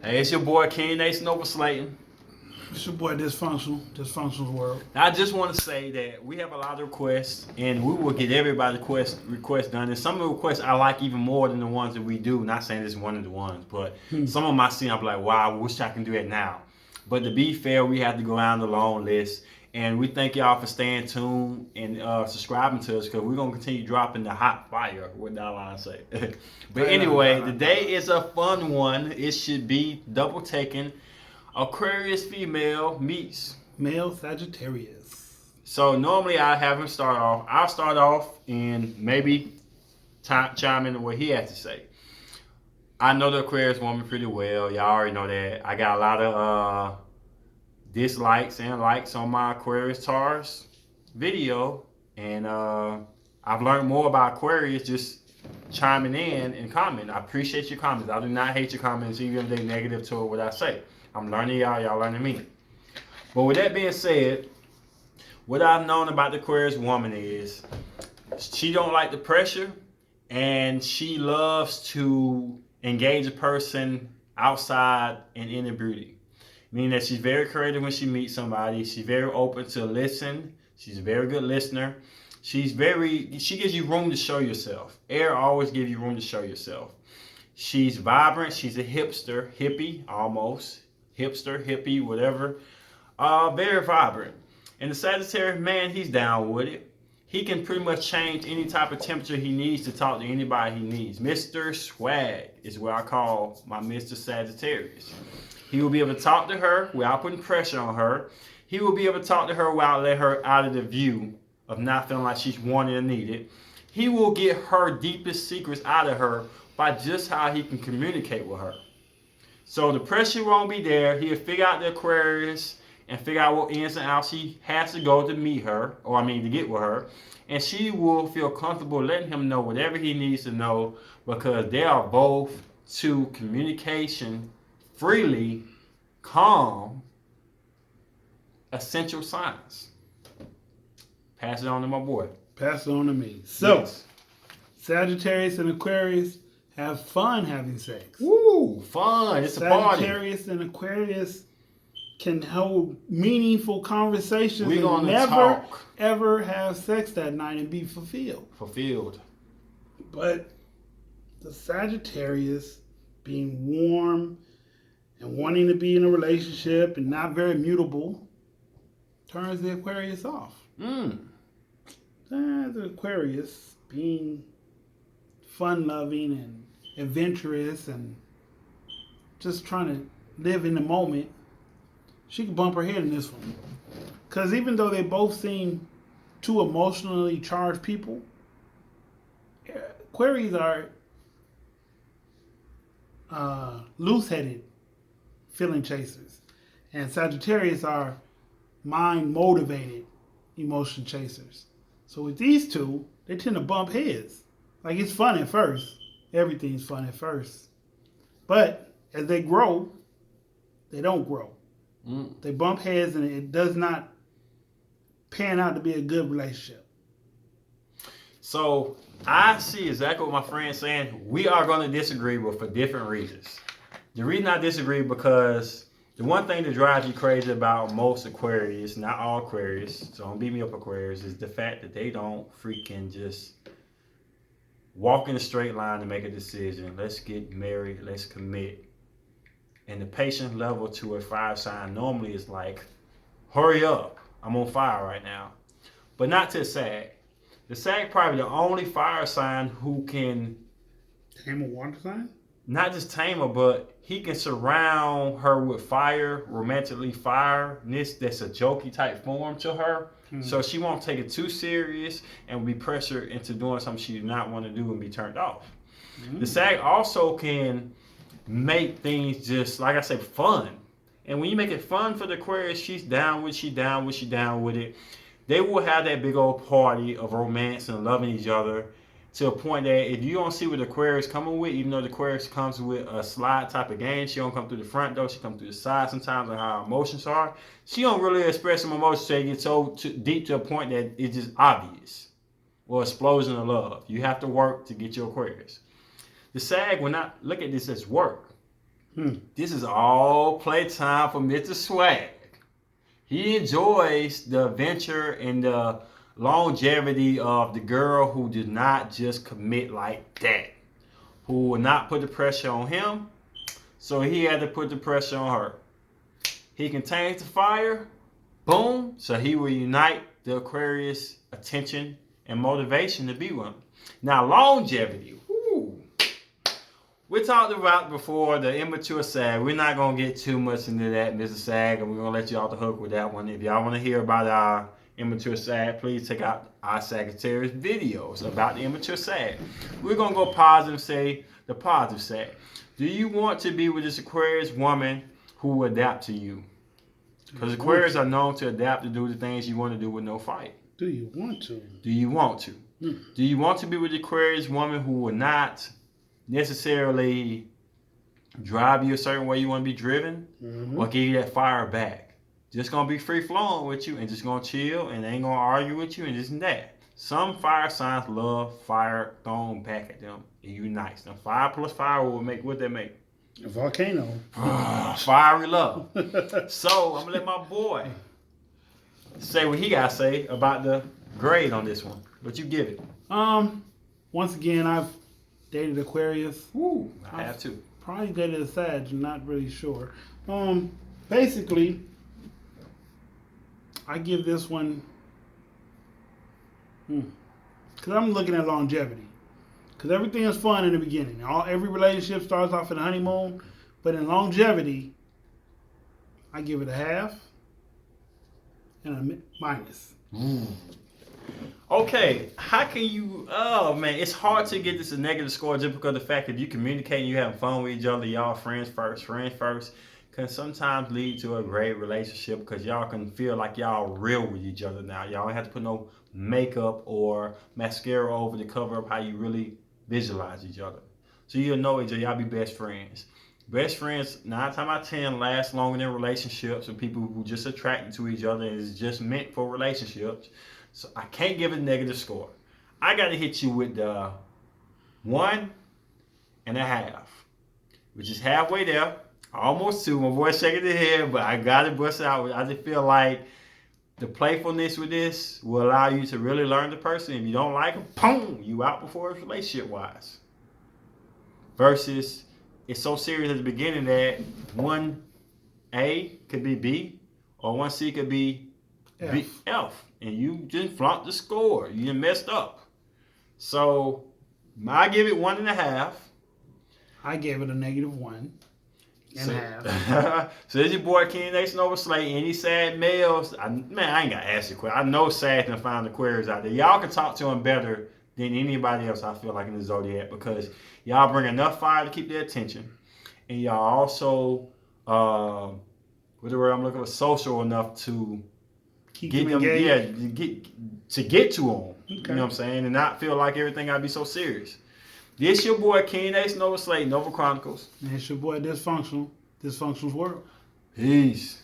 Hey, it's your boy King Nation over Slayton. It's your boy Dysfunctional World. Now, I just want to say that we have a lot of requests, and we will get everybody's request done. And some of the requests I like even more than the ones that we do. Not saying this is one of the ones, but some of them I see, I'm like, wow, I wish I can do it now. But to be fair, we have to go down the long list. And we thank y'all for staying tuned and subscribing to us because we're going to continue dropping the hot fire, what that line say. But anyway, today is a fun one. It should be double taken. Aquarius female meets Male Sagittarius. So normally I have him start off. I'll start off and maybe chime in what he has to say. I know the Aquarius woman pretty well. Y'all already know that. I got a lot of dislikes and likes on my Aquarius Taurus video, and I've learned more about Aquarius just chiming in and commenting. I appreciate your comments. I do not hate your comments, even if they're negative to what I say. I'm learning y'all learning me. But with that being said, what I've known about the Aquarius woman is she don't like the pressure, and she loves to engage a person outside and inner beauty. Meaning that she's very creative when she meets somebody. She's very open to listen. She's a very good listener. She gives you room to show yourself. Air always gives you room to show yourself. She's vibrant. She's a hipster, hippie, almost. Hipster, hippie, whatever. Very vibrant. And the Sagittarius, man, he's down with it. He can pretty much change any type of temperature he needs to talk to anybody he needs. MR.SWAG is what I call my Mr. Sagittarius. He will be able to talk to her without putting pressure on her. He will be able to talk to her without letting her out of the view of not feeling like she's wanted or needed. He will get her deepest secrets out of her by just how he can communicate with her. So the pressure won't be there. He'll figure out the Aquarius and figure out what ins and outs he has to go to meet her, to get with her. And she will feel comfortable letting him know whatever he needs to know because they are both to communication freely, calm, essential signs. Pass it on to my boy. Pass it on to me. So, yes. Sagittarius and Aquarius have fun having sex. Woo, fun. It's a party. Sagittarius and Aquarius can hold meaningful conversations We're and never, ever have sex that night and be fulfilled. But the Sagittarius being warm and wanting to be in a relationship and not very mutable turns the Aquarius off. The Aquarius being fun-loving and adventurous and just trying to live in the moment, she could bump her head in this one. Because even though they both seem two emotionally charged people, Aquarius are loose-headed feeling chasers, and Sagittarius are mind-motivated emotion chasers. So with these two, they tend to bump heads. Like, it's fun at first. Everything's fun at first. But as they grow, they don't grow. They bump heads, and it does not pan out to be a good relationship. So I see exactly what my friend's saying. We are going to disagree, but for different reasons. The reason I disagree because the one thing that drives you crazy about most Aquarius, not all Aquarius, so don't beat me up Aquarius, is the fact that they don't freaking just walk in a straight line to make a decision. Let's get married. Let's commit. And the patience level to a fire sign normally is like, hurry up. I'm on fire right now. But not to SAG. The SAG probably the only fire sign who can tame a water sign? Not just tame her, but he can surround her with fire, romantically fireness that's a jokey type form to her. So she won't take it too serious and be pressured into doing something she does not want to do and be turned off. The SAG also can make things just, like I said, fun. And when you make it fun for the Aquarius, she's down with it. They will have that big old party of romance and loving each other to a point that if you don't see what the Aquarius coming with, even though the Aquarius comes with a slide type of game, she don't come through the front door, she comes through the side sometimes on how her emotions are. She don't really express some emotions so you get so deep to a point that it's just obvious. Or explosion of love. You have to work to get your Aquarius. The SAG will not look at this as work. This is all playtime for Mr. Swag. He enjoys the adventure and the longevity of the girl who did not just commit like that, who will not put the pressure on him, so he had to put the pressure on her. He contains the fire, boom, so he will unite the Aquarius attention and motivation to be with him. Now, longevity. Whoo. We talked about before the immature SAG. We're not going to get too much into that, Mr. SAG, and we're going to let you off the hook with that one. If y'all want to hear about our immature SAG, please check out our Sagittarius videos about the immature SAG. We're going to go positive and say the positive SAG. Do you want to be with this Aquarius woman who will adapt to you? Because Aquarius are known to adapt to do the things you want to do with no fight. Do you want to? Do you want to? Do you want to be with the Aquarius woman who will not necessarily drive you a certain way you want to be driven, or give you that fire back? Just gonna be free flowing with you and just gonna chill and ain't gonna argue with you and this and that. Some fire signs love fire thrown back at them. It unites. Now 5 plus 5 will make what they make. A volcano. Fiery love. So I'm gonna let my boy say what he gotta say about the grade on this one. What you give it? Once again, I've dated Aquarius. Woo, I have too. Probably dated a Sag, I'm not really sure. Basically, I give this one, because I'm looking at longevity. Because everything is fun in the beginning. Every relationship starts off in a honeymoon, but in longevity, I give it a half and a minus. Okay, how can you? Oh man, it's hard to get this a negative score just because of the fact that you communicating, you having fun with each other, y'all friends first can sometimes lead to a great relationship because y'all can feel like y'all real with each other now. Y'all don't have to put no makeup or mascara over to cover up how you really visualize each other. So you'll know each other, y'all be best friends. Best friends, 9 times out of 10, last longer than relationships with people who just attracted to each other and is just meant for relationships. So I can't give it a negative score. I got to hit you with the 1.5, which is halfway there. Almost 2. My boy's shaking his head, but I got to bust it out. I just feel like the playfulness with this will allow you to really learn the person. If you don't like them, boom, you out before it's relationship-wise. Versus, it's so serious at the beginning that 1A could be B, or 1C could be F. And you just flunked the score. You done messed up. So, I give it 1.5. I gave it a -1.5. So this your boy King Nation over Slay. Any SAG males? I ain't gotta ask you a question. I know SAG can find Aquarius out there. Y'all can talk to them better than anybody else, I feel like, in the Zodiac, because y'all bring enough fire to keep their attention. And y'all also, what's the word I'm looking for? Social enough to get them, to get to them. Okay. You know what I'm saying? And not feel like everything gotta be so serious. This your boy King Nation over Slay, Nova Chronicles. And it's your boy Dysfunctional's World. Peace.